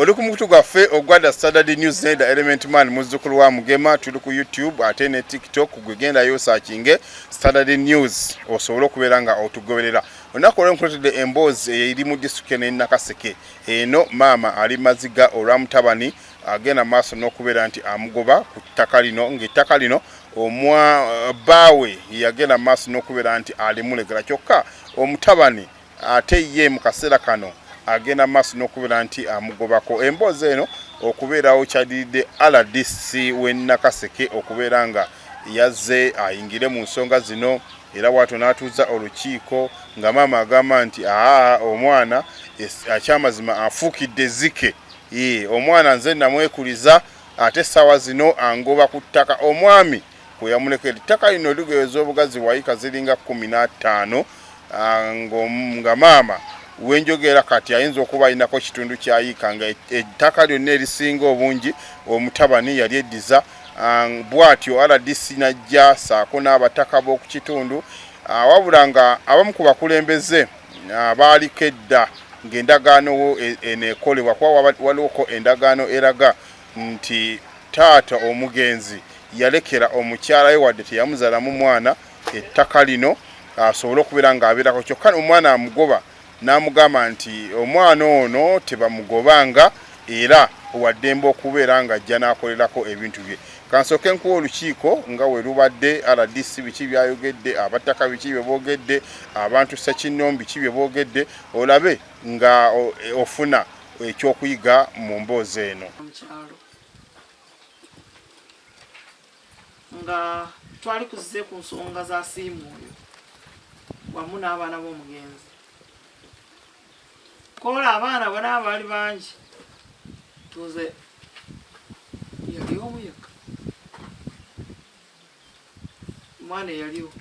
oli ku mukutu gwaffe ogwadda Saturday News ne da Element Man muzzukulu wa Mugema. Tuli ku YouTube ate ne TikTok, gwe gendayo osaakinge Saturday News osobola okubeera nga otugoberera. Olunaku olw'enkuletedde emboozi eri mu disitulikiti ne Nakaseke. Eno maama ali maziga olwa mutabani agenda maaso n'okubeera nti amugoba ku ttaka lino, ng'ettaka lino baawe yagenda maaso n'okubeera nti alimulegera, kyokka omutabani ate ye mu kaseera kano agenda maaso n'okubeera nti amugobako. Emboozi eno okubeerawo kyaddiridde RDC w'e Nakaseke okubeera nga yazze ayingire mu nsonga zino, era bw'atyo n'atuuza olukiiko nga maama agamba nti omwana akyamazima afuukidde zike. Omwana nze namwekuliza ate essaawa zino angoba ku ttaka. Omwami kwe yamulekera ettaka lino ligeweza obugazi bwayika ziringa 15 nga maama wenjogera kati ayinza okuba alinako kitundu kyayika, nga ettaka lyonna erisinga obungi omutabani yali eddiza. Bw'atyo RDC najja saako n'abataka b'oku kitundu, wabula nga abamu ku bakulembeze baaliko edda ng'endagaano eneekolebwa, kuba waliwoko endagaano eraga nti taata omugenzi yalekera omukyala we wadde teyamuzaalamu mwana ettaka lino asobole okubeera ng'abeerako, kyokka omwana amugoba n'amugamba nti omwana ono tebamugobanga era waddembe okubeera ng'ajja n'akolerako ebintu bye. Kansooke nkuwa olukiiko nga we lubadde, RDC biki byayogedde, abataka biki bye boogedde, abantu Ssekinnombe biki bye boogedde, olabe nga ofuna ekyokuyiga mu mboozi eno. Nga twali kuzze ku nsonga za simu oyo wamu n'abaana b'omugenzi. Kola abaana bonna abaali bangi tuze yali omu yekka, omwana yaliwo,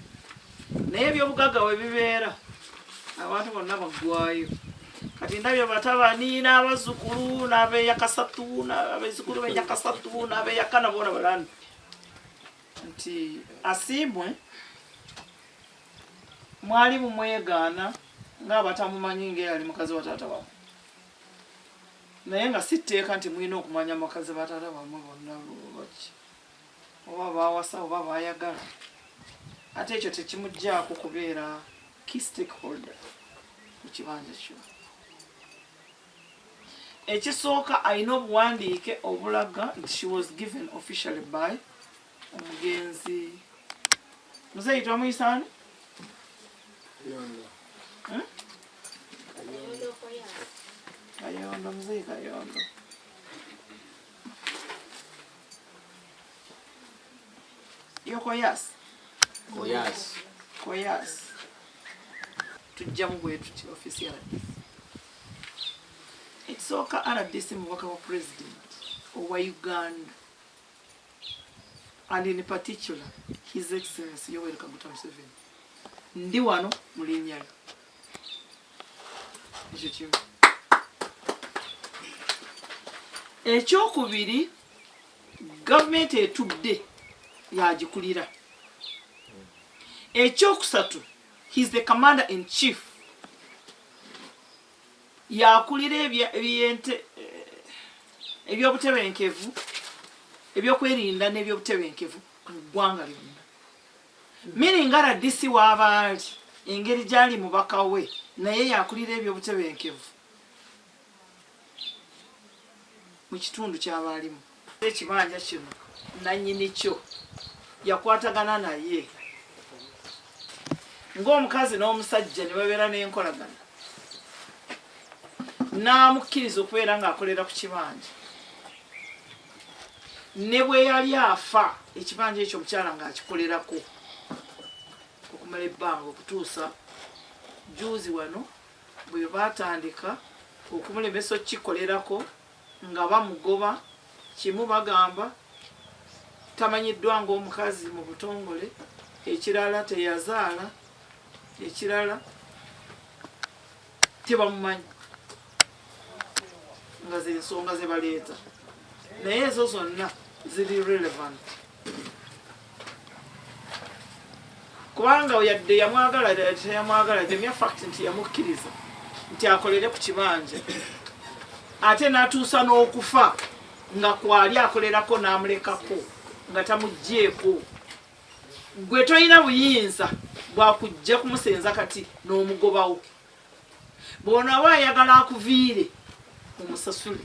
naye ebyobugagga we bibeera abantu bonna baggwayo. Kati ndabye batabani n'abazzukulu n'abeeyakasatu n'abezzukulu b'ennyakasatu n'abeeyakana boona balani nti asiimwe mwali mumwegaana ng'abatamumanyi ng'eyali mukazi wa taata wammwe, naye nga si tteeka nti mulina okumanya mukazi ba taata bammwe bonna baki oba baawasa oba baayagala. Ate ekyo tekimugjaako kubeera key stakeholder mu kibanja kyo. Ekisooka alina obuwandiike obulaga nti she was given officially by omugenzi muzeeyi twamuyisani Kayondo, muzeeyi Kayondo. Koyas. Tujjamu bwe tuti office ya RDC. Ekisooka RDC mubaka wa president owa Uganda, and in particular His Excellency Yoweri Kaguta Museveni. Ndi wano mu linnya lye. Ekyo kimu. Ekyokubiri, gavumenti etudde yagikulira. Ekyokusatu, he's the commander in chief. Yakulira ebyobutebenkevu, ebyokwerinda n'ebyobutebenkevu mu ggwanga lyonna. Meaning RDC w'abaali engeri gy'ali mubaka we naye yakulira ebyobutebenkevu mu kitundu ky'abaalimu. Ekibanja kino nannyini kyo yakwatagana naye ng'omukazi n'omusajja ne babeera n'enkolagana, n'amukkiriza okubeera ng'akolera ku kibanja. Ne bwe yali afa ekibanja ekyo omukyala ng'akikolerako okumala ebbanga okutuusa juuzi wano bwe baatandika okumulemesa okukikolerako nga bamugoba. Kimu bagamba tamanyiddwa ng'omukazi mu butongole, ekirala teyazaala, ekirala tebamumanyi, nga ze nsonga ze baleeta, naye ezo zonna ziri relevant kubanga yadde yamwagala teyamwagala, the mere fact nti yamukkiriza nti akolere ku kibanja ate n'atuusa n'okufa nga kwali akolerako n'amulekako nga tamugjeeko gwe tolina buyinza bwakujja kumusenza kati n'omugobawo bw'onaaba ayagala akuviire omusasule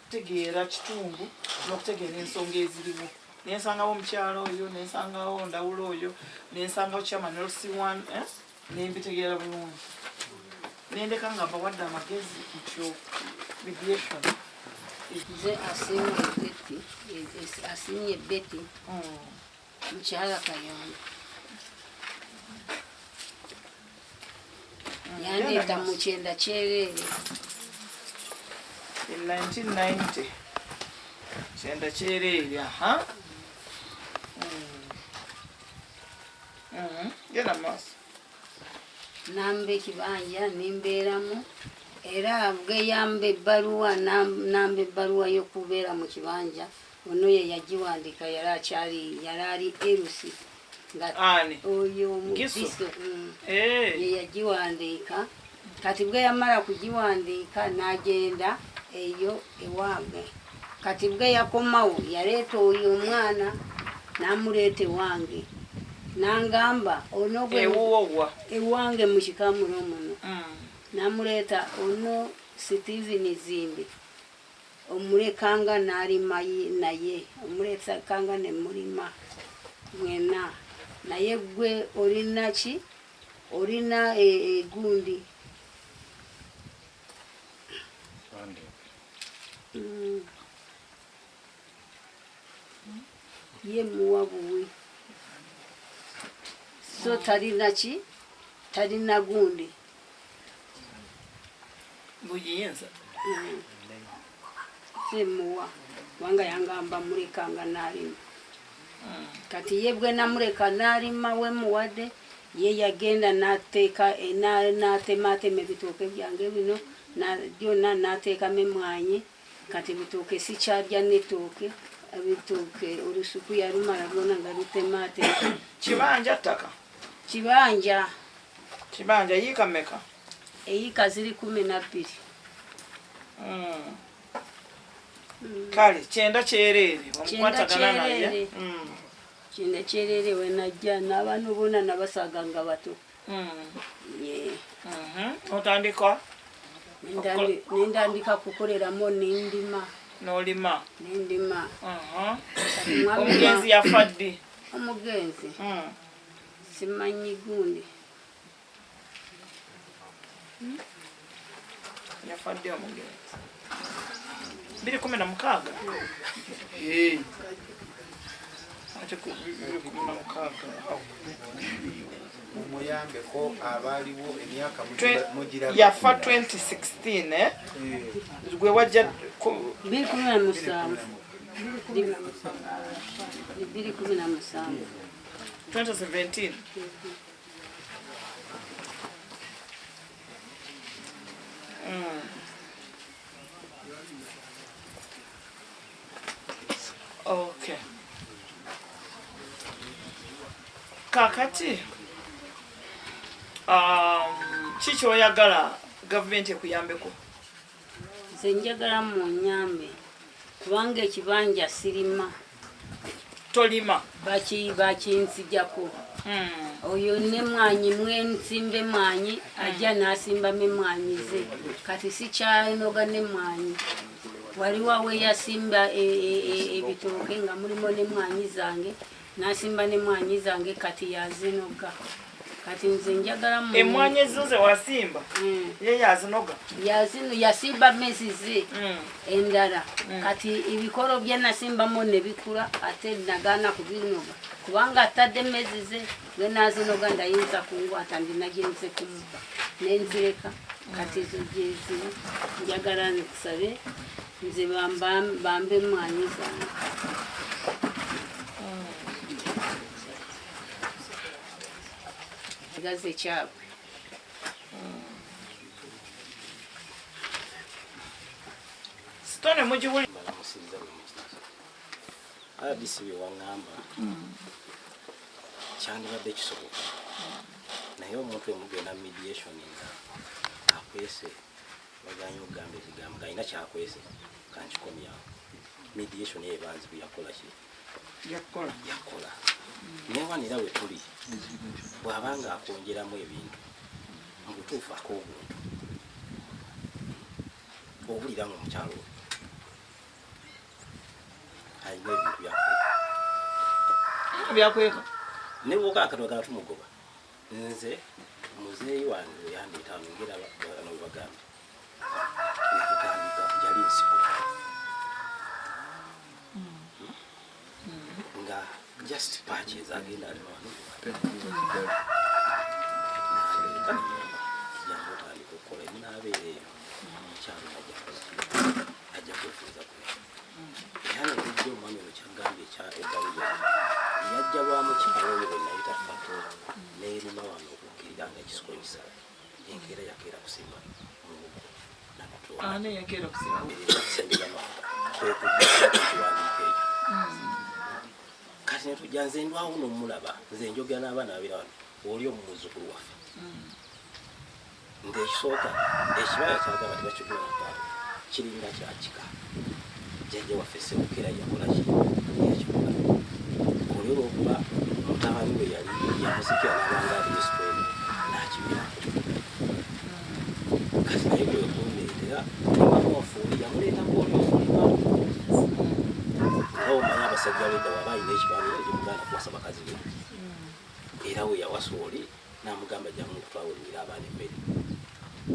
tegeera kitundu n'okutegeera ensonga ezirimu nensangawo omukyalo oyo nensangawo ndawulo oyo nensangawo chairman LC1 nembitegeera bulungi nendeka nga bawadde amagezi ekyo mediation nze asinye Betty mukyala Kayonga yandeeta mu kyenda kyereere 1990 kyenda kyereere aha genda maaso namba ekibanja nimbeeramu era bweyamba ebbaluwa namba ebbaluwa y'okubeera mu kibanja ono ye yagiwandiika yali ali erusi nga oyo omugiso ye yagiwandiika kati bwe yamala kugiwandiika n'agenda eyo ewange kati bwe yakomawo yaleeta oyo omwana n'amuleeta ewange nangamba ono ewange mu Kikamulo muno namuleeta ono Steven Zimbi omulekanga n'alima naye omuleekanga ne mulima mwena naye gwe olina ki olina egundi ye muwabuwe so talina ki talina gundi buyinza semuwa wanga yangamba mulekanga n'alima kati ye bwe namuleka n'alima we muwadde ye yagenda n'ateeka n'atematema ebitooke byange bino byonna n'ateekamu emmwanyi kati ebitooke sikyalya n'ettooke ebitooke olusuku yalumala lwona nga lutemaatema kibanja ttaka kibanja yiika mmeka eyiika ziri 12 kale kyenda kyereere omukwatagana naye kyenda kyereere we najja n'abaana boona nabasaga nga bato otandika nendandika kukoleramu nendima n'olima nendima omugenzi yafa ddi omugenzi simanyi gundi yafa ddi omugenzi 2016 ate 2016 umuyambeko abaliwo emyaka mugira yafa 2016 gwe wajja 2017 2017 okay kakati kiki oyagala gavumenti ekuyambeko nze njagala mu nyambe kubanga ekibanja sirima tolima bakinzijako oyo ne mwanyi mwensimbe mwanyi ajja n'asimbamu emmwanyi ze kati sikyanoga ne mwanyi waliwo we yasimba ebitooke nga mulimu n'emmwanyi zange n'asimba n'emmwanyi zange kati yazinoga kati nze njagala mu emmwanyi ezo ze wasimba ye yazinoga yasimba mezi ze endala kati ebikolo bye nasimbamu ne bikula ate nagaana kubinoga kubanga atadde mezi ze we nazinoga ndayinza kungwata ndinagenze kumuba nenzireka kati ezo gyeziri njagala nkusabe nze bambe emmwanyi zange gaze kyabwe sitone mugiwuli abisi bye waŋŋamba kyandibadde kisoboka naye omuntu emugenda mediation nga akwese baganye okugamba ekigambo nga alina kyakwese kankikomyawo mediation yebanzi kuyakola ki yakola newanira we tuli bw'abanga akwongeramu ebintu mu butuufu ak'obuntu obulira nga omukyalo alina ebintu byakweka ne bwoka akatwagala tumugoba nze muzeeyi wange weyandeeta ngera bano webagambe nekutandika jali nsiko nga just patches agenda aliwano yamutandika okukola emunaabeereeyo omukyalo ajja kwefuuza kuno era nebijja omwami ono kyagambye ebaluya yajja lwamukyalo oyo bwenayita fato neerima wano okukkirira nga ekisiko ebisala enkeera yakeera kusimba mubugo ani yakeera kusimba kwekujjakiwandiika ekyo kati netujja nze ndwawo nomulaba nze njogera n'abaana babira wano oli omumuzukulu waffe nti ekisooka ekibala kyagamba tibakigulamukaabo kiringa kyakika jjajja waffe Ssebukeera yakola ki yakikola oli olwokuba mutabani we yali yamusikira n'abanga alimusipeni n'akimyako kati naye bwekundeetera nibamuwafuuli yamuleetako olyofulimawo awo manya abasajja bedda waba alina ekibaniro ekyomuganda kuwasa bakazi be era we yawasa oli n'amugamba jjamu okutwawulira abaana emmere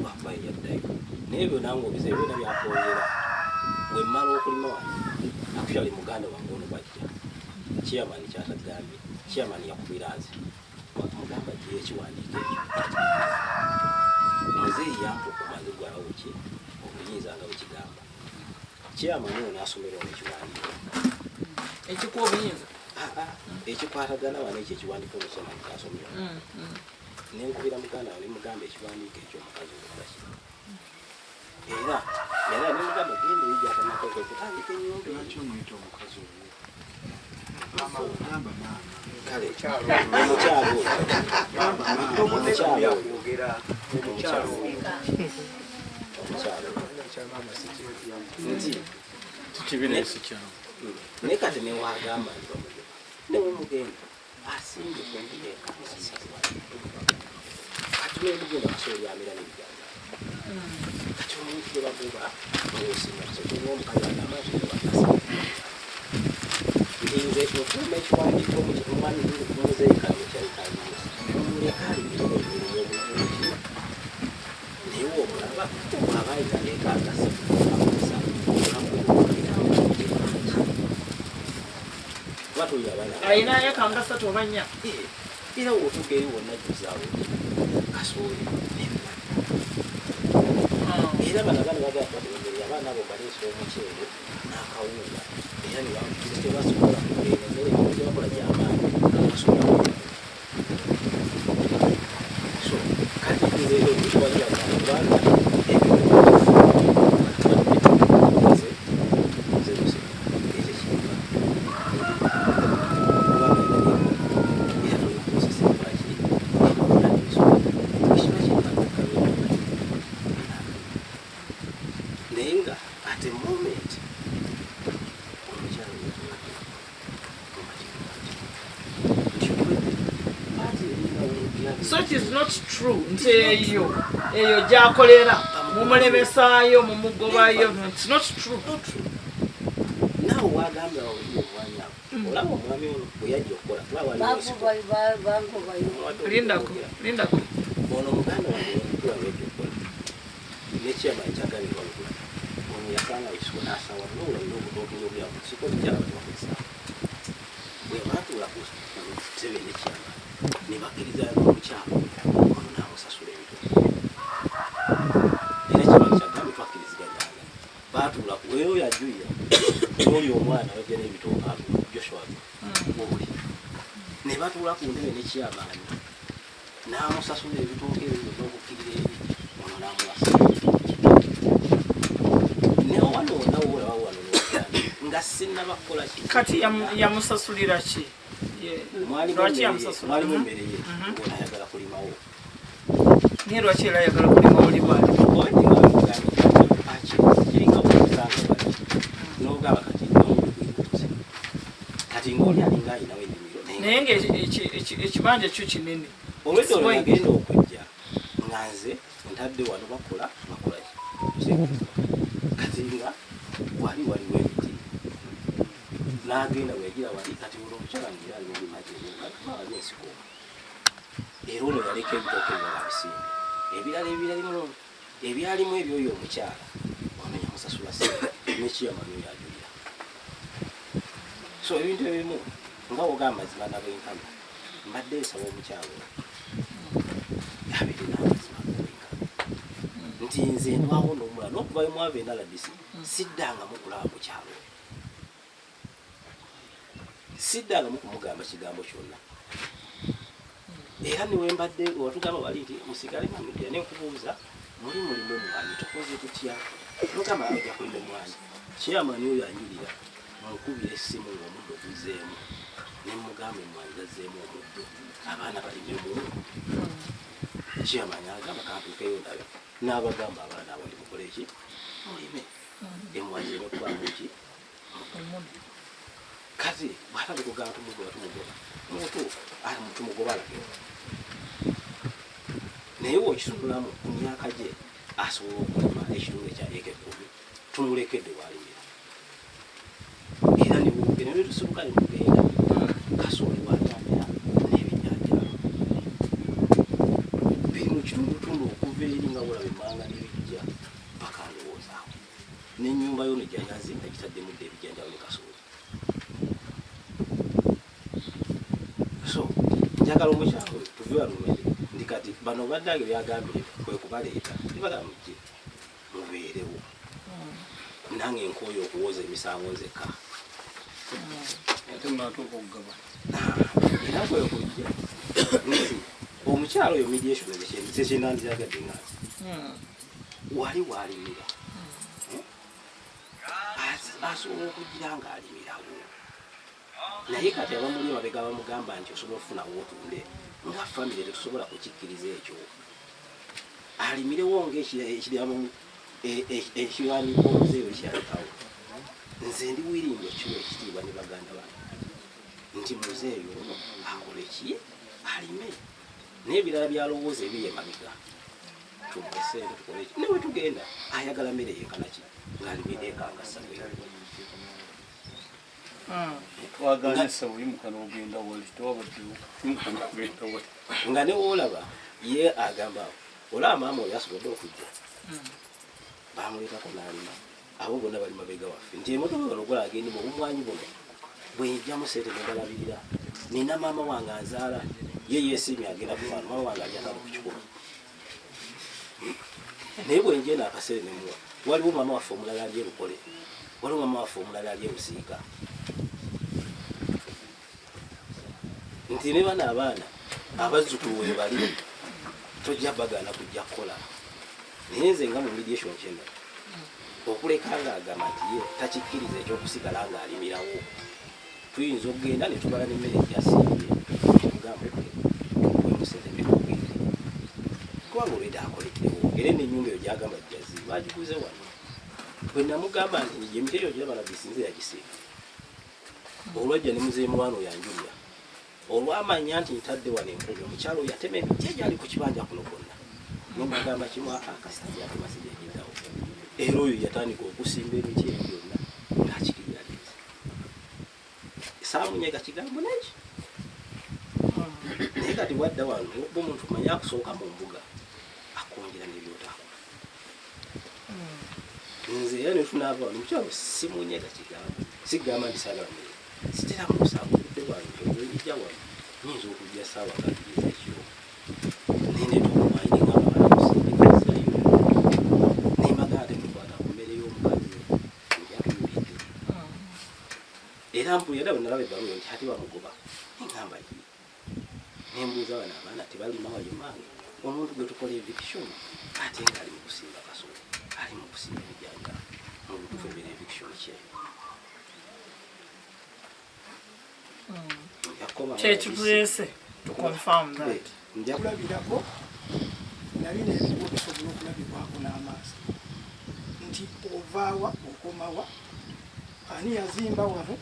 lwakuba yeyaddayo naye byo nange obize byona byakwongera bwe mmala okulima wano akukyali muganda wange ono bwajja chairman kyatagambye chairman yakubira nze mugamba gye ekiwandiiko ekyo muzeeyi yampa okumaze gwalawo ki obuyinza nga bwekigamba chairman ono n'asomera ono ekiwandiiko ekikuwa obuyinza ekikwatagana wano ekyo ekiwandiiko omusoma kasomera nenkubira muganda we nemugamba ekiwandiiko ekyomukazi okulaki era era nemugamba genda eyijatanakoko kutandika ennyumba omuyita omukazi oyo kale omukyalo naye kati newagamba nti bamugoba newemugenda asimbye kumbireeka kati nemugenda kusolyamira nebigamba kati omuntu gwebagoba osinga omukazi agamba nti nze okuuma ekiwandiiko omwami muzeeyikalo kyalikanyiza omuleka alimira emirimu obulungi naye omulaba aba alina nekagasa akozesa alinayo akanga 3 oba 4 era wotugeeri wonna juzaawo kasooli era banagana bagaabategeeri abaana abo baleesa omuceere n'akawunga era tebasobola kubeera emmere bakola gyamaanyi basobola so kati tubeera okukwajagabanga so it is not true nti eyo gyakolera mumulemesaayo mumugobayo it's not true naawe wagambye omwanya olaba omwami ono bwe yajja okukola lindako ono omuganda wange yajja okukola nekyamayi kyagabirwa lugula ono yasanga ekisiko n'asawa nolabira obutookinyobya kusiko kyala bakozesa bwe baatuula ku ttebe nekyama ne bakkiriza n'omukyalo ono n'amusasula ebintu era kimanyi kyagambe twakkiriziganyanga baatuula weyo yajuya n'oli omwana bajja n'ebitooka joshua oli ne batuula ku ntebe nekyamaanyi n'amusasula ebitooka ebyo n'okukkirira ebi ono n'amuwasa naye wano wonawo olaba wano nga sinnabakukola ki kati yamusasulira ki lwaki yamusasulira mwalimu emmere ye ng'onayagala kulimawo naye lwaki era ayagala kulima olima kati ng'oli alinga ayinawo ennimiro naye ng'ekibanja kyo kinene olwedde olwo yagenda okujja nga nze ntadde wano bakola kati nga waliwo emiti n'agenda wegira wali kati olwo omukyala ngira aliwo bimajeali ensiko era ono yaleka ebitooke ebirala bisimbe ebirala ebyalimu ebyoyo omukyala ono yamusasula nekiyamanu yajulira so ebintu ebimu nga woga amazima nabwenkana mbadde nsaba omukyalo abiri n'amazima gabwenkana nti nze ndwawo n'omulala n'okuvayo mwava endaladisi siddangamu kulaba ku kyalo siddangamu kumugamba kigambo kyonna era niwe mbadde watugamba wali nti musigale mamidira nenkubuuza muli mulimu omwani tukoze tutya mugamba ajja kulima omwani kyamani oyo anjulira mukubira essimu ng'omuddo guzeemu nemugamba emwanyi gazzeemu omuddo abaana balimemu kyamani agamba kantuukeyo ndabe n'abagamba abaana abali mukole eki mulime emwanyi zirekubamu ki kati bwaba tukugamba tumugoba mutuufu ali tumugoba alageo naye wokitunulamu ku myaka gye asobola okulima ekitundu ekya eka 10 tumulekedde walimira era nibuugere netusibuka nemugenda kasooli watambira n'ebijjanjalo biri mu kitundutundu okuva eri nga bulaba emmanga n'ebijja paka ndowoozaawo n'ennyumba yo nejjanyazimba gitaddemudde ebijjanjalo ne kasooli so njagala omukyalo tuve walumere ndi kati bano baddange byagambire kwe kubaleeta tibagamujje mubeerewo nange nkooyo okuwoza emisango nzekka era kwekujja nti omukyalo oyo mediation ekyenandyagadde ngaati wali waalimira asobola okugira ng'alimirawo naye kati abamuli mabega bamugamba nti osobola okufunawo otunde nga famire tetusobola kukikkiriza ekyo alimirewo ngaekiramu ekiwandiiko omuzeeyo kyalekawo nze ndi wiringo kiwa ekitiibwa ne baganda bange nti muzeeyo akole ki alime n'ebirala byalowooza ebiri emabega tugesente tukole ki newe tugenda ayagala mmere yenkanaki ng'alimire ekanga ssatu nga newoolaba ye agamba olaba maama oyo asobodde okujja bamuleetako n'alima abo bonna bali mabega waffe nti emotoka galogola agendi mu bumwanyi buno bwenjjamu sente nebalabirira nina maama wange anzaala ye yeesiimye agenda kufaana maama wange alyatali ku kikulu naye bwenjenda akaseere nemuwa waliwo maama waffe omulala ali erukole waliwo maama waffe omulala ali erusiika nti ne bana abaana abazzukulu we bali tojja bagaana kujja kukola naye nze nga mu mediation kyenda okuleka ng'agamba nti ye takikkiriza ekyokusigala ng'alimirawo tuyinza okugenda ne tubala n'emmere gyasimbye tugamba wemusente okugende kubanga olwedde akolekirewo era n'ennyumba eyo gyagamba jjazi bagiguze wano bwe namugamba nti emiti eyo gyabala gisinze yagisinga olwajja ne muzeemu wano yanjulira olwamanya nti ntadde wano enkobi omukyalo oyo yatema emiti egyali ku kibanja kuno kwonna nomugamba kimu akasajja atemasijja giddawo era oyo yatandika okusimba emiti eyo byonna ng'akikiriralinze saamunyega kigambo neki naye kati wadda wano oba omuntu manye akusooka mu mbuga akwongera n'ebyotaakola nze era netunaava wano omukyalo simunyega kigambo sigamba nti saagalamire sitera mu kusanga obudde bwange olwejja wano nyinza okujja saawa gagiriza ekiro nenetokumwanyi ng'abala kusindikazayo nemagala temukwata ku mmere y'omukazi njatuyulidde era mpulira bwe nalaba ebbaluwa nti ate bamugoba neŋŋamba ki nembuuza bano abaana tebalima wayo mange omuntu gwe tukola eviction ate ng'ali mu kusimba kasooli ali mu kusimba ebijanja mu butuufu ebira eviction kyeyo Church place to confirm that. Njakulabirako nalina ebigo bisobola okulabibwako n'amaaso nti ovaawa okomawa ani yazimba wano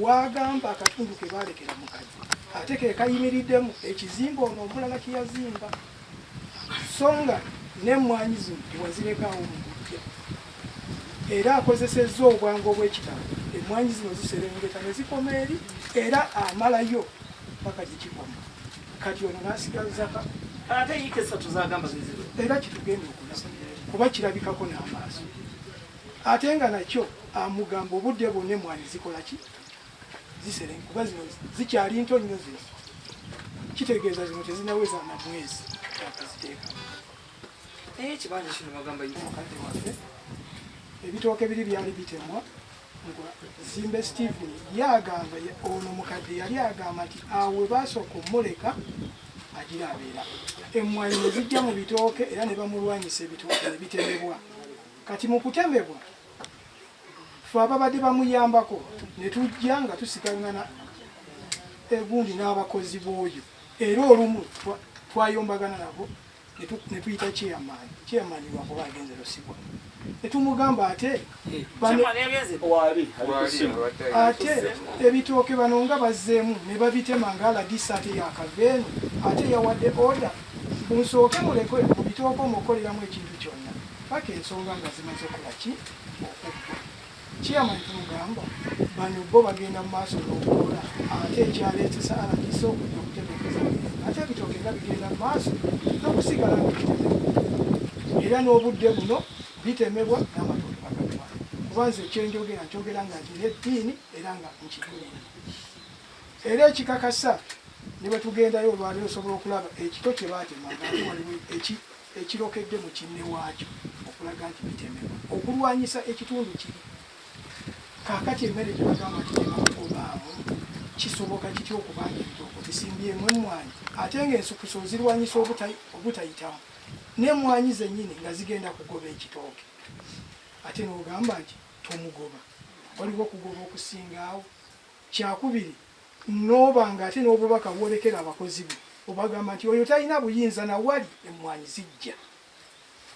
wagamba akatundu ke balekera mukadde ate ke kayimiriddemu ekizimba ono omulala kyeyazimba songa n'emmwanyi zino tewazirekawo mu kujja era akozesezza obwangu obw'ekitabo emmwanyi zino ziserengeta ne zikoma eri era amalayo paka gyekikoma kati ono n'asigazaka ate yiike esatu zagamba ziziro era kitugenda okulaba kuba kirabikako n'amaaso ate nga nakyo amugamba obudde bwonna emmwanyi zikola ki ziserenge kuba zino zikyali nto nnyo zino kitegeeza zino tezinaweza namwezi akaziteekamu naye ekibanja kino bagamba mukadde waffe ebitooke biri byali bitemwa Zimbe Stephen yagamba ono mukadde yali agamba nti awe basooka omuleka agira abeera emmwanyi ne zijja mu bitooke era ne bamulwanyisa ebitooke ne bitemebwa kati mu kutemebwa ffe ababadde bamuyambako ne tujja nga tusigangana egundi n'abakozi b'oyo era olumu twayombagana nabo ne tuyita chairman lwakuba agenze Lusibwa ne tumugamba ate ebitooke bano nga bazzeemu ne babitema nga aladisa ate yakaveenu ate yawadde order munsooke muleke mu bitooke omukoleramu ekintu kyonna paka ensonga nga zimaze okolaki okuggwa chairman tumugamba bano bo bagenda mu maaso n'okukola ate ekyaleetesa aladisa okujja okutegeeza ate ebitooke nga bigenda mu maaso n'okusigala nga bitemebwa era n'obudde buno bitemebwa n'amatooke bagatemwa kuba nze nkyogera nga nti n'eddiini era nga nkituulira era ekikakasa ne bwe tugendayo olwaleero osobola okulaba ekito kye baatemanga ate waliwo ekirokedde mu kinne waakyo okulaga nti bitemebwa okulwanyisa ekitundu kiri kaakati emmere gye bagamba nti tebaobaamu kisoboka kitya okubanga ebitooko bisimbyemu emmwanyi ate ng'ensukusa ozirwanyisa obutayitamu n'emmwanyi zennyini nga zigenda kugoba ekitooke ate n'ogamba nti tomugoba waliwo okugoba okusingaawo kyakubiri n'oba nga ate n'obubaka bwolekera abakozi be obagamba nti oyo talina buyinza nawali emmwanyi zijja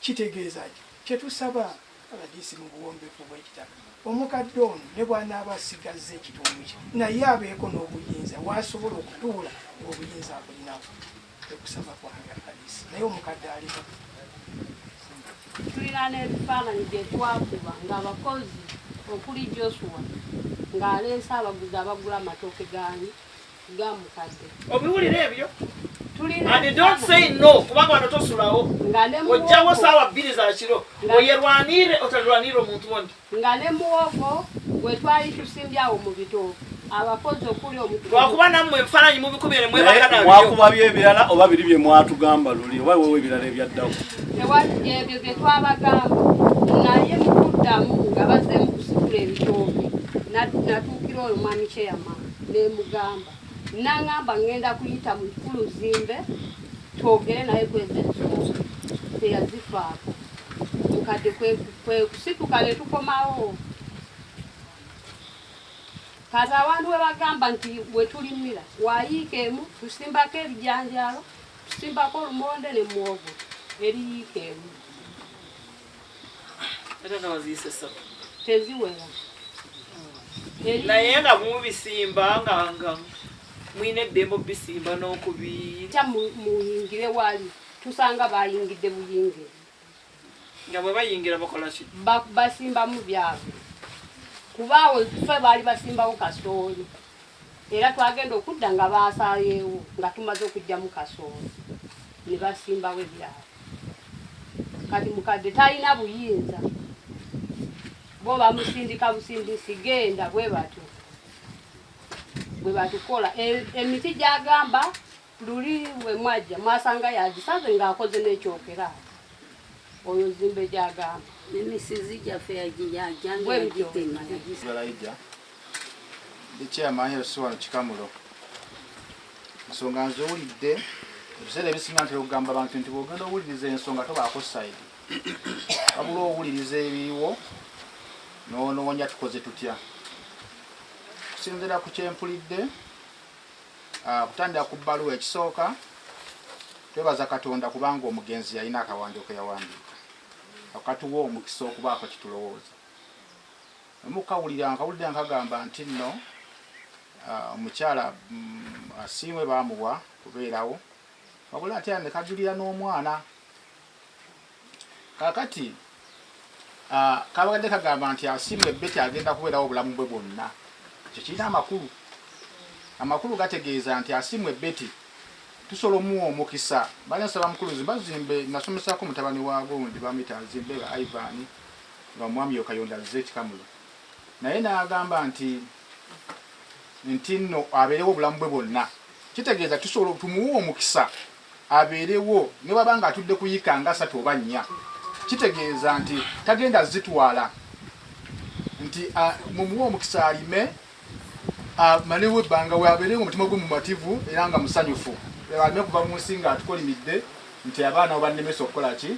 kitegeeza ki kyetusaba aladisi mu buwombeefu bw'ekitaka omukadde ono ne bw'anaaba asigazza ekitundu kye naye abeeko n'obuyinza wasobola okutuula ng'obuyinza abulinako ekusaba kwange aladisi naye omukadde aliko tulina n'ebifaananyi bye twakuba ng'abakozi okuli Joshua ng'aleese abaguzi abagula amatooke ga mukadde obiwulira ebyo and don't say no kubanga wano tosulawo ojjawo saawa 2 za kiro oyerwanire otalwanire omuntu wondi nga ne muwogo bwe twali tusimbyawo mu bitooke abakozi okuli lwakuba nammwe ebifaananyi mubikubire mwebakanabyo mwakuba byebirala oba biri bye mwatugamba luli oba wewe ebirala ebyaddawo ebyo bye twabagamba naye mu kuddamu nga bazzeemu kusikula ebitooke natuukira oyo mwami kyeyama nemugamba nangamba ngenda kuyita mu kikulu Zimbe twogere naye kweze ensonga teyazifaako mukadde kwe kusituka ne tukomawo kati abantu we bagamba nti bwe tulimira wayiikeemu tusimbako ebijanjaalo tusimbako olumonde ne muwogo eriyiikeemu teziwera naye nga mubisimba nga mwine eddembe bisimba n'okubita muyingire wali tusanga bayingidde buyinge nga bwe bayingira bakola ki basimbamu byabwe kubaawo ffe baali basimbawo kasooli era twagenda okudda nga baasaayeewo nga tumaze okugjamu kasooli ne basimbawo ebyabwe kati mukadde talina buyinza bo bamusindika busindisi genda bwe batukola emiti gyagamba luli bwe mwajja mwasanga yagisaze ng'akoze n'ekyokera oyo Zimbe gyagamba n'emisizi gyaffe yagitema chairman wano Kikamulo ensonga nziwulidde ebiseera ebisinga ntera okugamba abantu nti bw'ogenda owuliriza ensonga tobaako sayidi wabula owuliriza ebiriwo n'onoonya tukoze tutya okusinziira ku kyempulidde kutandika ku bbaluwa ekisooka twebaza Katonda kubanga omugenzi yalina akawandiiko yawandiika akatuwa omukisa okubaako kitulowooza nkawulira nkagamba nti nno omukyala asiimwe baamuwa kubeerawo wabula ate nekajulira n'omwana kakati kabadde kagamba nti asiimwe Betty agenda kubeerawo obulamu bwe bwonna ekyo kirina amakulu gategeeza nti asiimwe Betty tusobola omuwa omukisa balinsaba mukuluzi bazimbe nasomesako mutabani wa gundi bamuyita azimbe ba Ivan nga mwami Kayonda Kamulo naye n'agamba nti nno abeerewo obulamu bwe bwonna kitegeeza tusobola tumuwa omukisa abeerewo ne babanga atudde kuyika nga 3 oba 4 kitegeeza nti tagenda zitwala nti mumuwa omukisa alime malewo ebbanga we abeerewo omutima gwe mumativu era nga musanyufu alime kuva mu nsi nga atukolimidde nti abaana obannemesa okukola ki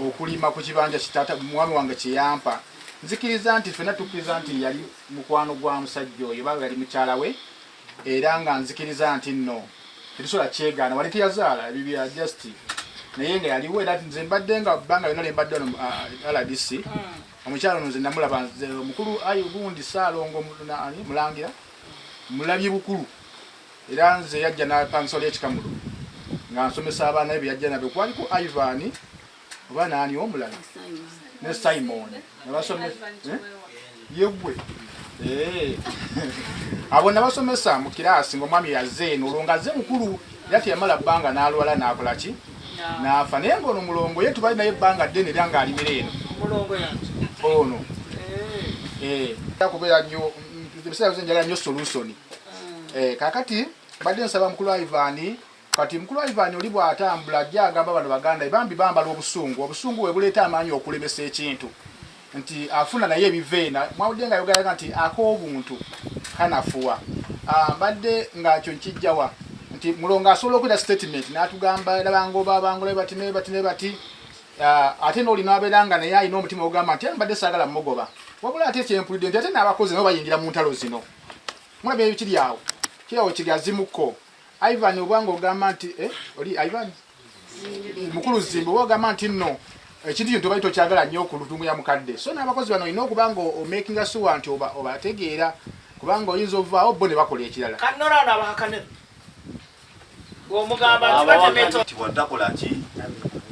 okulima ku kibanja kitata mwami wange kyeyampa nzikiriza nti ffenna tukkiriza nti yali mukwano gwa musajja oyo baba yali mukyala we era nga nzikiriza nti nno tetusobola kyegaana wali teyazaala ebibya just naye nga yaliwo era nze mbadde nga bbanga yonna lembadde wano RDC omukyala ono nze namulaba omukulu ayi gundi Saalongo mulangira mulabye bukulu era nze yajja n'apansola ekikamulo nga nsomesa abaana ebyo yajja nabyo kwaliko Ivan oba naani omulala ne Simon nabasomesa yegwe abo nabasomesa mu kiraasi ng'omwami yazze eno olwo nga azze mukulu era teyamala bbanga n'alwala n'akola ki n'afa naye ng'ono mulongo ye tubali naye ebbanga ddene era ng'alimira eno ono kubeera nnyo ebiseera byose njagala nnyo solution kakati badde nsaba mukulu Ivan kati mukulu Ivan oli bw'atambula ajja agamba bano baganda bambi bambala obusungu we buleeta amaanyi okulemesa ekintu nti afuna naye ebiveena mwawudde nga yogeraga nti ak'obuntu kanafuwa mbadde nga kyo nkijjawa nti mulongo asobola okwera statement n'atugamba labangoba bati ate n'oli n'abeera nga naye alina omutima ogamba nti mbadde saagala mmugoba wabula ate kyempulidde nti ate n'abakozi nabo bayingira mu ntalo zino mulaba ebikiri awo kirawo kiri azimukko Ivan obwanga ogamba nti oli Ivan mukulu Zimbe ogamba nti nno ekintu kyo tobaito kyagala nnyo ku lutumu ya mukadde so n'abakozi bano olina okubanga omakinga sure nti obategeera kubanga oyinza ovaawo bo ne bakola ekirala kanora abahakane ng'omugamba tibatemeto tiwadakola ki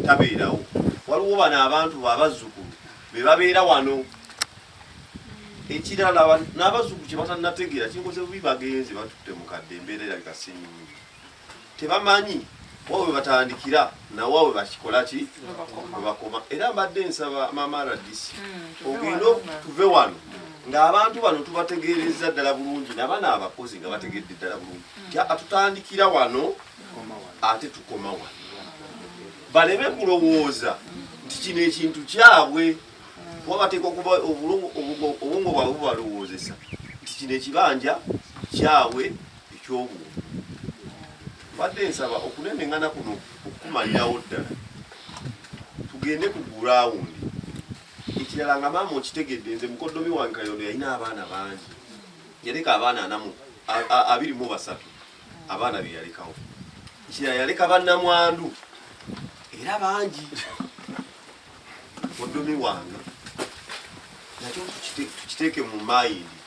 tabeerawo waliwo bano abantu abazzukulu be babeera wano ekirala n'abazzukulu kye batannategeera kinkoze bubi bagenzi batutte mukadde embeera erabika si nyingi tebamanyi wawe batandikira nawawe bakikola ki bakoma era mbadde nsaba mama RDC ogenda tuve wano ng'abantu bano tubategeereza ddala bulungi n'abaana abakozi nga bategedde ddala bulungi atutandikira wano ate tukoma wano baleme kulowooza nti kino ekintu kyabwe kuba bateekwa kuba obwongo bwabwe bubalowoozesa nti kino ekibanja kyabwe eky'obwongo badde nsaba okunenengana kuno okukumalirawo ddala tugende ku gurawundi ekirala nga maama okitegedde nze mukoddomi wange Kayondo yalina abaana bangi yaleka abaana 23 abaana be yalekawo ekirala yaleka bannamwandu era bangi mukoddomi wange nakyo tukiteeke mu mayindi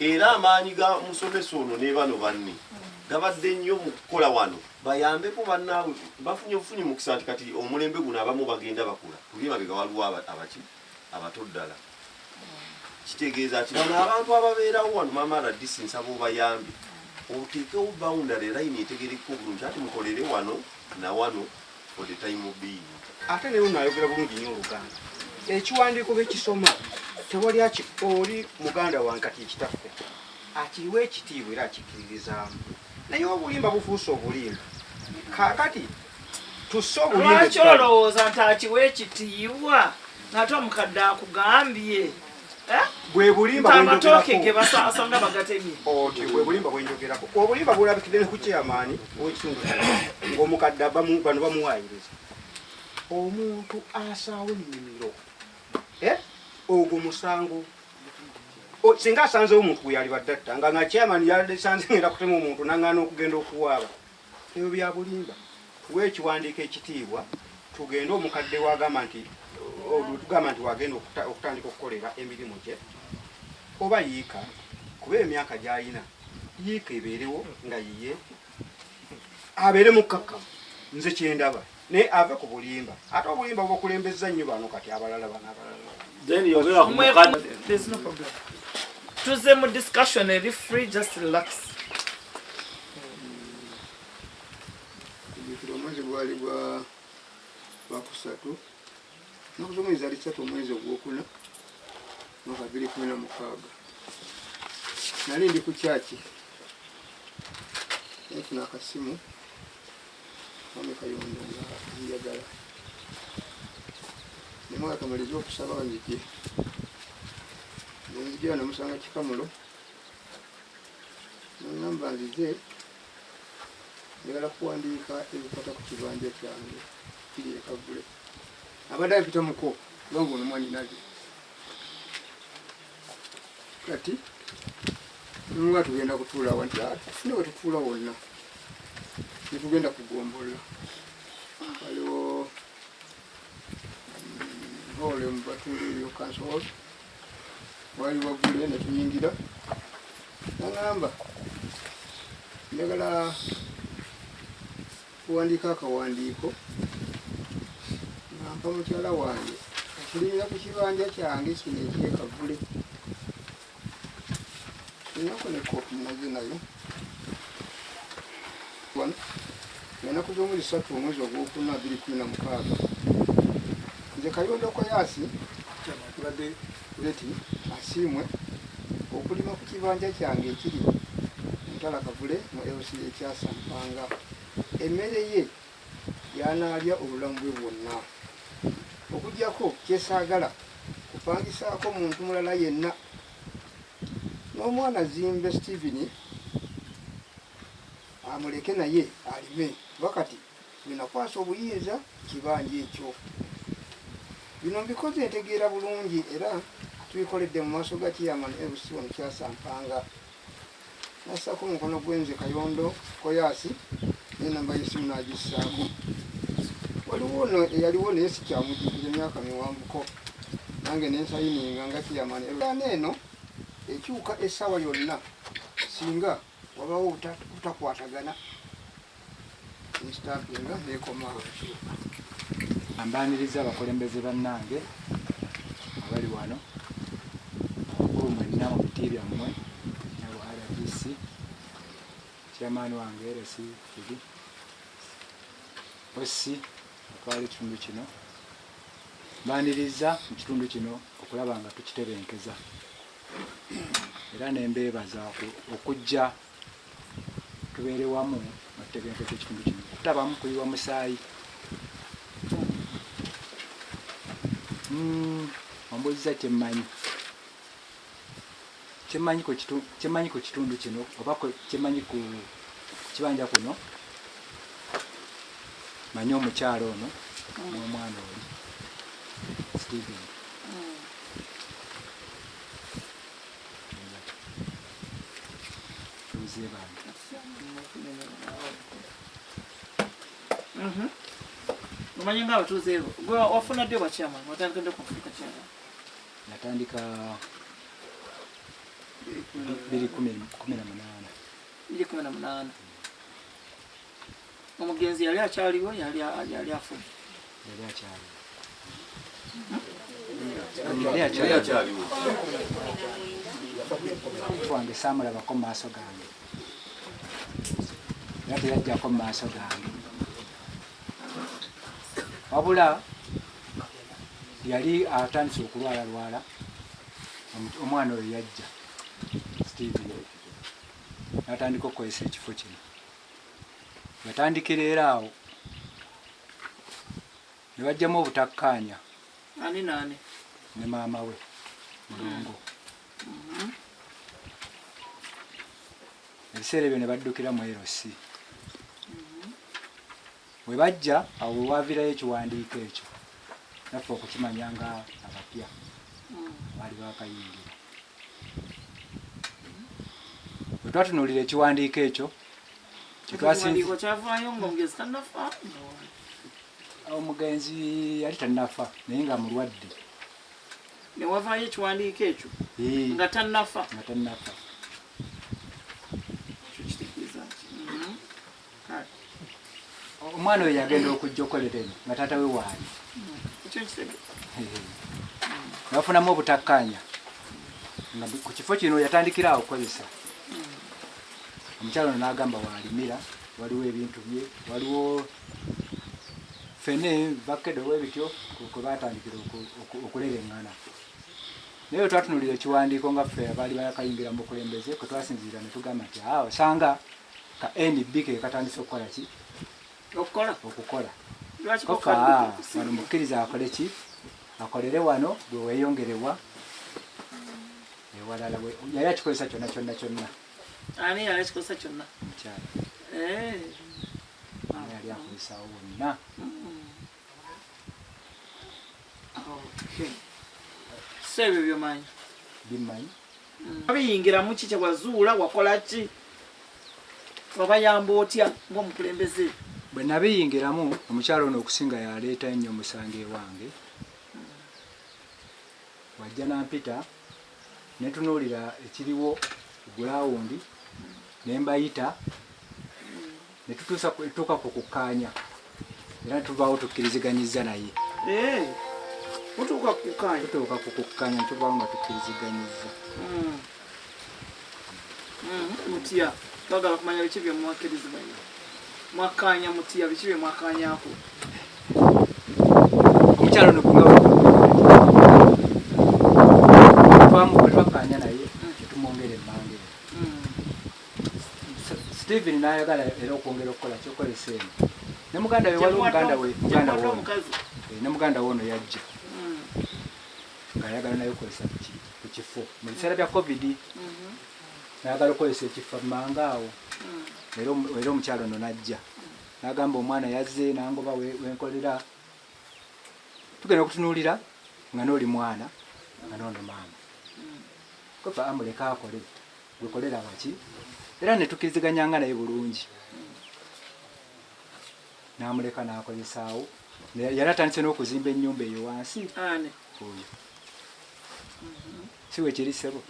era amaanyi ga musomesa ono ne bano banne gabadde nnyo mu kukola wano bayambeko bannaabwe bafunye obufunyi mukisa nti kati omulembe guno abamu bagenda bakula tuli mabega waliwo abaki abato ddala kitegeeza nti bano abantu ababeerawo wano maama RDC nsaba obayambi oteekewo boundary line etegereko bulungi ati mukolere wano na wano for the time of being ate leero nayogera bulungi nnyo Oluganda ekiwandiiko bekisoma tewali oli muganda wange kati ekitaffe akiriwa ekitiibwa era akikkiririzaamu naye obulimba bufuuse obulimba kakati tusse obulimba lwaki olowooza nti akiwa ekitiibwa ng'ate omukadde akugambye bwe bulimba amatooke ge basanga bagatemye oti bwe bulimba bwenjogerako obulimba bulabikidde ne ku chairman w'ekitundu ng'omukadde bano bamuwaayiriza omuntu asaawo ennimiro ogwo musango singa asanzewo omuntu bwe yali baddatta nga chairman yasanze ngenda kutema omuntu naŋŋaana okugenda okuwaaba ebyo bya bulimba tuwe ekiwandiiko ekitiibwa tugende omukadde wagamba nti wagenda okutandika okukolera emirimu gye oba yiika kuba emyaka gy'alina yiika ebeerewo nga yiye abeere mukkakkamu nze kyendaba naye ave ku bulimba ate obulimba bwokulembeza nnyo bano kati abalala tuze mu discussion eri free, just relax. Omwezi gwali gwakusatu n'okusomeza ali 3 omwezi ogwokuna mwaka 2016 nali ndi ku kyaki nafuna akasimu Mwami Kayondo nga njagala nemwe akamaliza okusaba wanjije nzijja namusanga Kikamulo namba nzize njagala kuwandiika ebikwata ku kibanja kyange kiri e Kavule abadde apita muko longo nomwanyi naye kati nga tugenda kutuula wanti tufune we tutuula wonna netugenda kugombola waliwo hole mubatuliriyo kansol wali wagule netuyingira nangamba njagala kuwandiika akawandiiko nampa mukyala wange okulinnya ku kibanja kyange kino eky'e Kavule inako ne kopi nazo nayo wano ennaku z'omwezi 3 omwezi ogwokuna 2016 nze Kayondo Koyasi kyabadde leti asiimwe okulima ku kibanja kyange ekiri Mutala Kavule mu LC ekyasampanga emmere ye yanaalya obulamu bwe bwonna okugyako kyesaagala kupangisaako muntu mulala yenna n'omwana Zimbe Steven amuleke naye alime bakati binakwasa obuyinza kibanja ekyo bino mbikoze ntegeera bulungi era tubikoledde mu maaso ga Chairman LC wano Kyasampanga nasako mukono gwenze Kayondo Koyasi n'enamba y'essimu n'agissaako waliwo ono eyaliwo naye sikyamujjukira emyaka miwanvuko nange nensayininga nga Chairman eno ekyuka essaawa yonna singa wabawo butakwatagana nstampinga nekoma ambaniriza abakulembeze bannange abali wano abakulu mwenna mu biti byammwe nabo RDC chairman wange RC kidi osi atwala ekitundu kino mbaniriza mu kitundu kino okulaba nga tukitebenkeza era nembeebaza okujja tubeere wamu mategenkeza ekitundu kino kutabamu kuyiwa musaayi ombuuziza kyemmanyi ku kitundu kino oba kyemmanyi ku kibanja kuno manyi omukyalo ono n'omwana oli Steven tuuziye bantu omanyi nga abatuuze gwe wafuna ddi obwa Chairman watandika ddi okufuuka Chairman? natandika 2018 omugenzi yali akyaliwo yali afuna yali akyaliwo wange saamulabako mu maaso gange era teyajjako mu maaso gange wabula yali atandise okulwalalwala omwana oyo yajja Steven natandika okukozesa ekifo kino yatandikira era awo ne bajjamu obutakkaanya ani naani ne maama we Mulongo ebiseera ebyo ne baddukira mu LC we bajja awo wewaavirayo ekiwandiiko ekyo naffe okukimanya nga abapya baali bakayingira bwe twatunuulira ekiwandiiko ekyo Ekiwandiiko kyavaayo ng'omugezi tannafa. Omugenzi yali tannafa naye nga mulwadde. Ne wavaayo ekiwandiiko ekyo nga tannafa. Nga tannafa. Omwana oyo yagenda okujja okukolera eno nga taata we waali. Ekyo nkisege. Bafunamu obutakkaanya. Nga ku kifo kino yatandikira okukozesa. Omukyalo n'agamba waalimira, waliwo ebintu bye, waliwo fene bakedo webityo kwe baatandikira okulereŋŋana. Naye bwe twatunulira ekiwandiiko nga ffe abaali bakayingira mu bukulembeze kwe twasinziira ne tugamba nti osanga ka NB ke katandise okukola ki? Okukola. Wano mukkiriza akole ki? Akolere wano bwe weeyongerewa ewalala yali akikozesa kyonna. Ani yali akikozesa kyonna? Mukyala. Yali akozesaawo bonna. So ebyo by'omanyi? Bimanyi. Wabiyingiramu ki kye wazuula wakola ki? Wabayamba otya ng'omukulembeze? Bwe nabiyingiramu omukyalo ono okusinga yaleeta nnyo omusango ewange. Wajja nampita ne tunuulira ekiriwo gulawundi ne mbayita ne tutuuka ku kukkaanya era tuvaawo tukkiriziganyizza naye. Mutuuka ku kukkaanya? Tutuuka ku kukkaanya tuvaawo nga tukkiriziganyizza. Mutya twagala kumanya biki bye mwakkiriziganya. Mwakkaanya mutya biki bye mwakkaanyaako? Omukyalo ono twakkaanya naye netumwongera emmangere. Stephen n'ayagala era okwongera okukola kyokolesa eno. Ne muganda we waliwo muganda we ono yajja ng'ayagala naye okukolesa ku kifo mu biseera bya COVID. N'ayagala okukolesa ekifo mmanga awo. Era omukyalo ono n'ajja n'agamba omwana yazze n'angoba wenkolera tugenda okutunuulira nga n'oli mwana nga n'ono maama. Kopa amuleka akole gwekolera baki era ne tukkiriziganyanga naye bulungi. N'amuleka n'akozesaawo yali atandise n'okuzimba ennyumba eyo wansi. Oyo si wekiri ssebo.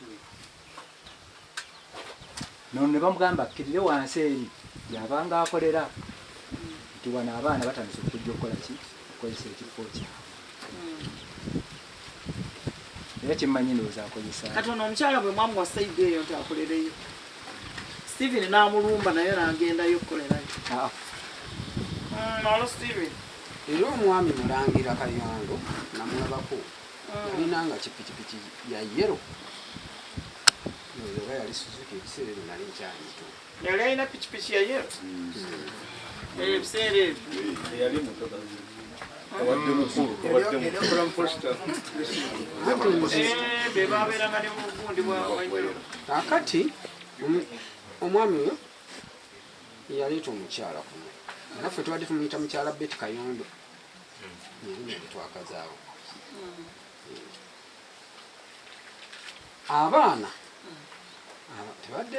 Nono ne bamugamba akkirire wansi eri yabanga akolera nti wano abaana batandise okujja okukola ki? Okukozesa ekifo kyabwe. Era kimmanyi ndowooza akozesa. Kati ono omukyala bwe mwamuwa sayidi eyo nti akolereyo, Stephen n'amulumba naye n'agendayo okukolerayo. Olwo Stephen era omwami Mulangira Kayondo namulabako yalina nga kipikipiki ya yero. Oba yali Suzuki ebiseera ebyo nali nkyayito. Yali alina pikipiki ya yero? Ebiseera ebyo yali mutoka akati omwami oyo yaleeta omukyala kuno era ffe tubadde tumuyita mukyala Betty Kayondo yali twakazaawo. Abaana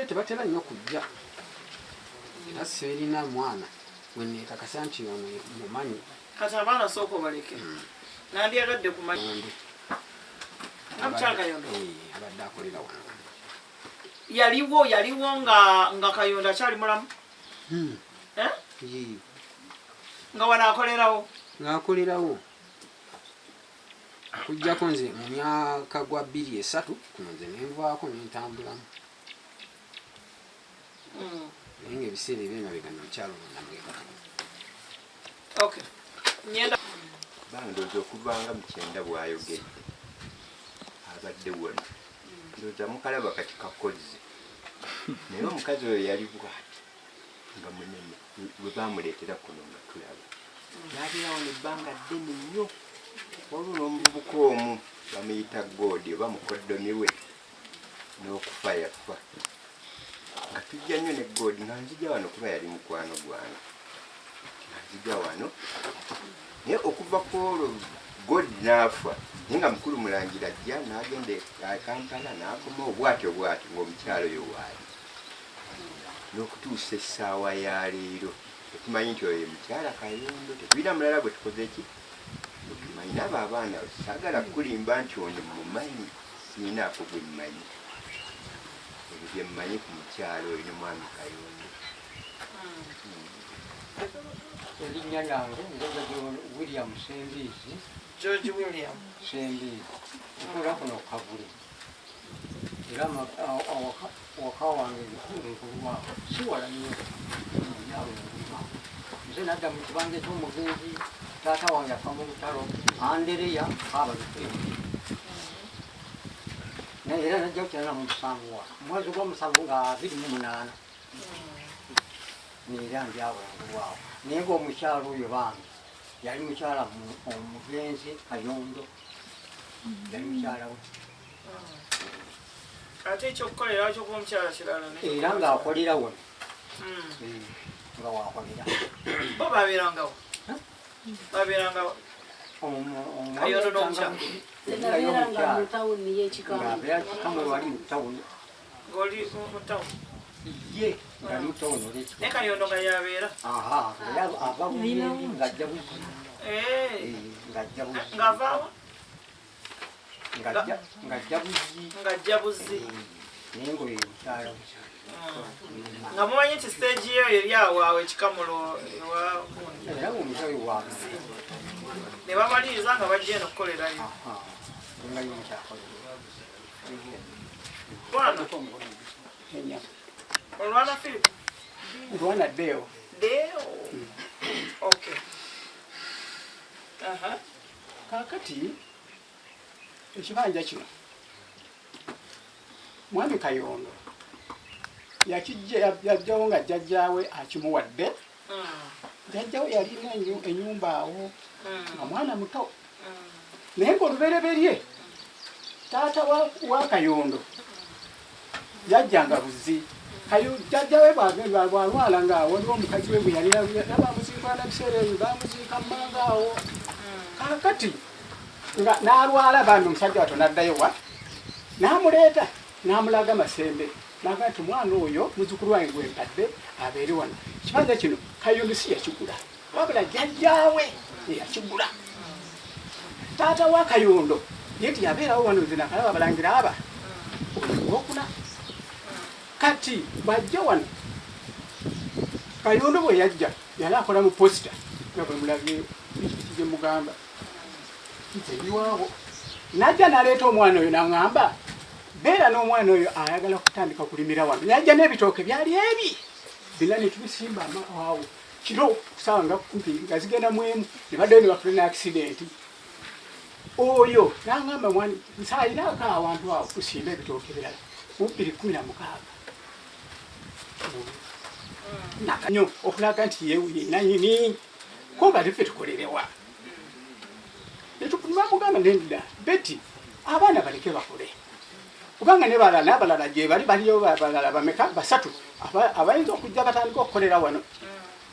tebatera nnyo kujja era sirina mwana weneekakasa nti ono mumanyi. Kati abaana sooka obaleke nandyagadde kumanya namukyala Kayondo abadde akolera wano. Yaliwo nga Kayondo akyali mulamu? Nga wano akolerawo? Ng'akolerawo kujjako nze mu myaka gwa 2-3 kuno nze nenvaako nentambulamu. Naye ng'ebiseera ebyemabega nomukyalo namuleka. Okay. Bandooza okuvanga mu 9 bw'ayogedde abadde wano ndooza mukalaba kati kakozi naye omukazi oyo yali bwati nga munene bwe bamuleetera kuno nga tulaba n'abeera wano ebbanga ddene nnyo. Waliwo n'omuvubuka omu bamuyita Godi oba mukoddomi we n'okufa yafa nga tujja nnyo ne Godi nga nzija wano kuba yali mukwano gwange nzija wano naye okuva ku olwo Godi n'afa naye nga mukulu Mulangira ajja n'agenda Kampala n'akoma obwatyo ng'omukyalo oyo waali. n'okutuusa essaawa ya leero tumanyi nti oyo mukyala Kayondo tetulina mulala gwe tukoze ki tumanyi nabo abaana saagala kulimba nti ono mumanyi siinaako gwe mmanyi ebyo bye mmanyi ku mukyalo oyo n'omwami Kayondo. Erinnya lyange njoga William Sembizi. George William Sembizi nkola kuno Kavule era waka wange nkulwa siwala nnyo nze nadda mu kibanja ky'omugenzi taata wange afa mu lutalo Andereya Kabalufeeri naye era najja kukyalana mu musanvu wa mwezi gw'omusanvu nga 28 neera ndyawangulwawo naye ng'omukyalo oyo bambi yali mukyala omugenzi Kayondo yali mukyala we ate ekyokukolera kyokuba omukyala kirala era ng'akolera wano nga wakolera bo babeerangawo Kayondo n'omukyala nabeeranga mu tawuni y'ekikamulwa ali mu tawuni ng'oli mu tawuni ye ngali mu tawuni olw'ekikamulwa naye Kayondo nga yabeera ava buyeeri ng'ajja buzi ng'ajja buzi ng'avaawa ng'ajja buzi naye ng'oyo mukyala nga mumanyi nti stage eyo eri awo awo ekikamulo ewa era omukyala waabwe ne bamaliriza nga bajja eno okukolerayo bwana olwana Philip olwana Deo okay kakati ekibanja kino mwami Kayondo yajjawo nga jjajjaawe akimuwadde jjajjaawe yalina ennyumba awo nga mwana muto naye ng'olubereberye taata wa Kayondo yajjanga buzi jjajjaawe bwalwala ng'awo waliwo omukazi we bwe yalina bamuziikana biseera ebyo bamuziika mmanga awo kakati nga n'alwala bambi omusajja wato n'addayo wa n'amuleeta n'amulaga Masembe naga nti omwana oyo muzzukulu wange gwempadde abeere wano ekibanja kino Kayondo si yakigula wabula jjajjaawe eyakigula taata wa Kayondo ye ti yabeerawo wano zinakalaba balangira aba olwokuna kati bw'ajja wano Kayondo bwe yajja yali akola mu posita nga bwe mulabye gye mugamba nzeyiwaabo najja n'aleeta omwana oyo n'aŋŋamba beera n'omwana oyo ayagala kutandika kulimira wano najja n'ebitooke byali ebi bina ne tubisimba awo kiro kusaawa nga kumpi nga zigenda mu emu ne baddeyo ne bafuna ne akisidenti oyo n'aŋŋamba mwani nsaayinaako awantu awo tusimba ebitooke birala mu 2016 nakanyo okulaga nti yenanyini kumba teffe tukolerewa netubamugamba nendida beti abaana baleke bakole kubanga n'abalala gye baliyo balala bameka basatu abayinza okujja batandika okukolera wano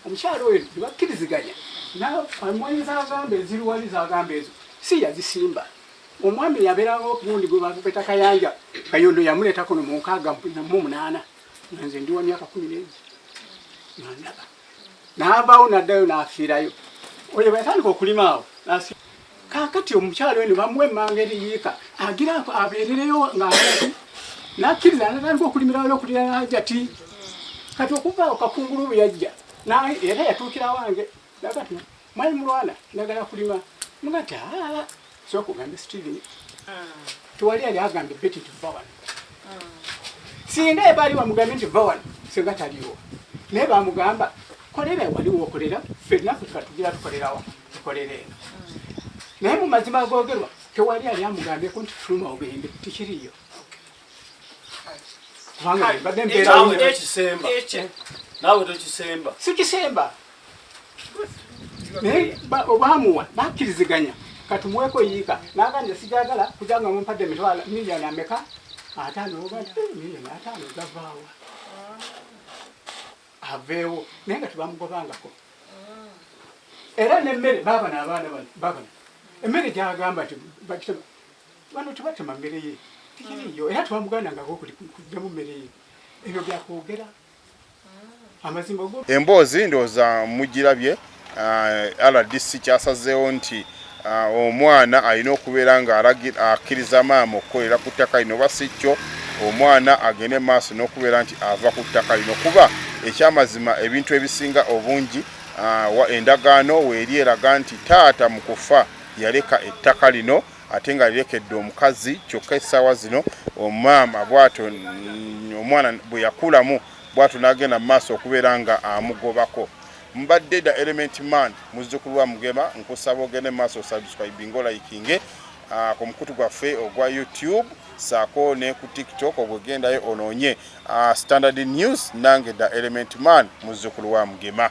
omukyalo oyo nebakkiriziganya namwanyi zagamba eziriwali zagamba ezo si yazisimba omwami yabeerawo okugundi gwe bakupeta Kayanja Kayondo yamuleetako no mu 68 nze ndi wa myaka 10 nandaba n'avaawo n'addayo n'afiirayo oyo bwatandika okulima awo kakati omukyalo eno bamuwa emmanga eriyiika agira abeerereyo ng'alati n'akkiriza n'atandika okulimirayo okulira n'ajati kati okuvaawo Kakungulu bwe yajja era yatuukira wange naga ti mwanyi mulwana njagala kulima muga ti sooka ogambe Steven tewali yali agambe Betty nti vva wano singa ebaali bamugambe nti vva wano singa taliwo naye bamugamba kolera waliwo okolera ffenaffe tukatugira tukolerawa tukolera eno naye mu mazima googerwa tewali yali amugambeko nti fuluma ogende tikiriyo kubanga mbadde mbeerawo naawe tokisemba sikisemba naye obaamuwa bakkiriziganya katumuweko yiika naganja sijagala kujanga mumpadde emitwalo miliyoni ameka 5 miliyoni 5 gavaawa aveewo naye nga tebamugobangako era nemmere baaba n'abaana babana emmere gyagamba nti bakitema bano tebatema mmere ye tikiriyo era tebamugandangako kujja mu mmere ye ebyo byakwogera amazimba go emboozi ndowooza mugirabye RDC kyasazeewo nti omwana alina okubeera nga akkiriza maama okukolera ku ttaka lino oba si kyo omwana agende maaso n'okubeera nti ava ku ttaka lino kuba ekyamazima ebintu ebisinga obungi endagaano weeri eraga nti taata mu kufa yaleka ettaka lino ate nga lirekedde omukazi kyokka essaawa zino omaama bw'atyo omwana bwe yakulamu bw'atyo n'agenda mu maaso okubeera nga amugobako. Mbadde da Element Man muzzukulu wa Mugema nkusaba ogende mu maaso subscribe ngo likinge ku mukutu gwaffe ogwa YouTube saako ne ku TikTok ogwegendayo onoonye Standard News nange da Element Man muzzukulu wa Mugema.